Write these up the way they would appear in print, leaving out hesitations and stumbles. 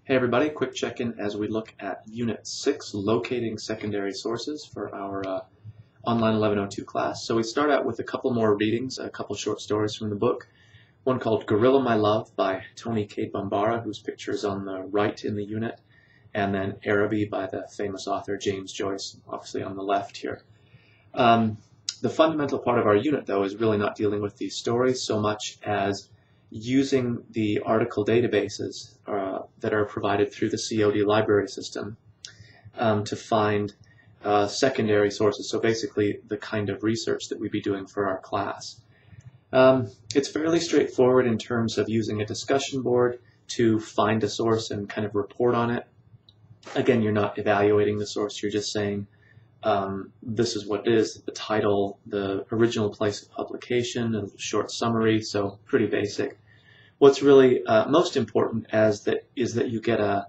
Hey everybody, quick check-in as we look at Unit 6, Locating Secondary Sources for our Online 1102 class. So we start out with a couple more readings, a couple short stories from the book. One called Gorilla My Love by Tony K. Bambara, whose picture is on the right in the unit, and then Araby by the famous author James Joyce, obviously on the left here. The fundamental part of our unit, though, is really not dealing with these stories so much as using the article databases that are provided through the COD library system to find secondary sources, so basically the kind of research that we'd be doing for our class. It's fairly straightforward in terms of using a discussion board to find a source and kind of report on it. Again, you're not evaluating the source, you're just saying this is what it is, the title, the original place of publication, a short summary, so pretty basic. What's really most important is that you get a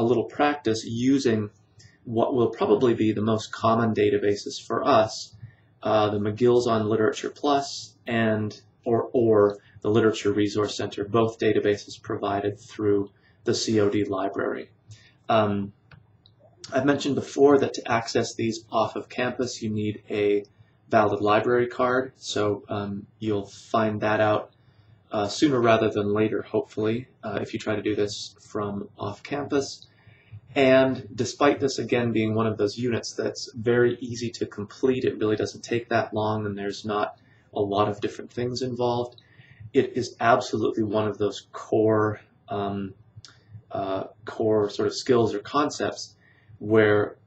little practice using what will probably be the most common databases for us, the McGill's on Literature Plus and or the Literature Resource Center, both databases provided through the COD library. I've mentioned before that to access these off of campus you need a valid library card, so you'll find that out sooner rather than later, hopefully, if you try to do this from off campus. And despite this, again, being one of those units that's very easy to complete, it really doesn't take that long and there's not a lot of different things involved, it is absolutely one of those core sort of skills or concepts where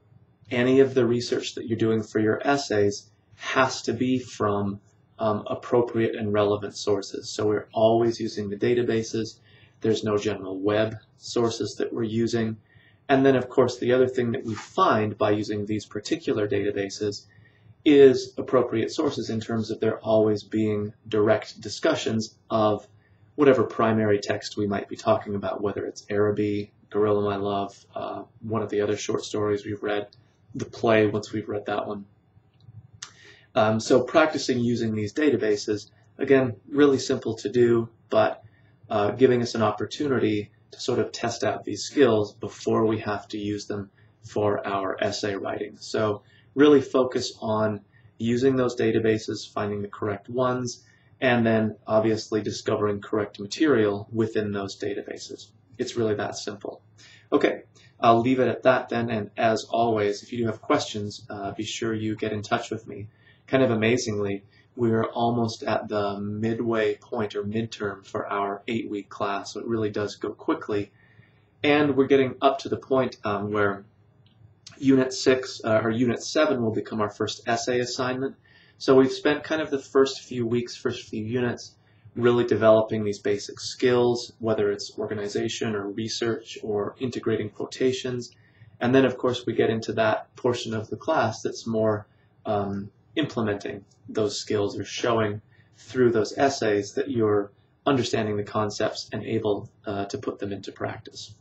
any of the research that you're doing for your essays has to be from appropriate and relevant sources. So we're always using the databases. There's no general web sources that we're using. And then, of course, the other thing that we find by using these particular databases is appropriate sources in terms of there always being direct discussions of whatever primary text we might be talking about, whether it's Araby, Gorilla My Love, one of the other short stories we've read, the play once we've read that one. So practicing using these databases, again, really simple to do, but giving us an opportunity to sort of test out these skills before we have to use them for our essay writing. So really focus on using those databases, finding the correct ones, and then obviously discovering correct material within those databases. It's really that simple. Okay, I'll leave it at that then, and as always, if you do have questions, be sure you get in touch with me. Kind of amazingly, we're almost at the midway point or midterm for our 8-week class, so it really does go quickly. And we're getting up to the point where Unit 6 or Unit 7 will become our first essay assignment. So we've spent kind of the first few weeks, first few units, really developing these basic skills, whether it's organization or research or integrating quotations. And then, of course, we get into that portion of the class that's more implementing those skills or showing through those essays that you're understanding the concepts and able to put them into practice.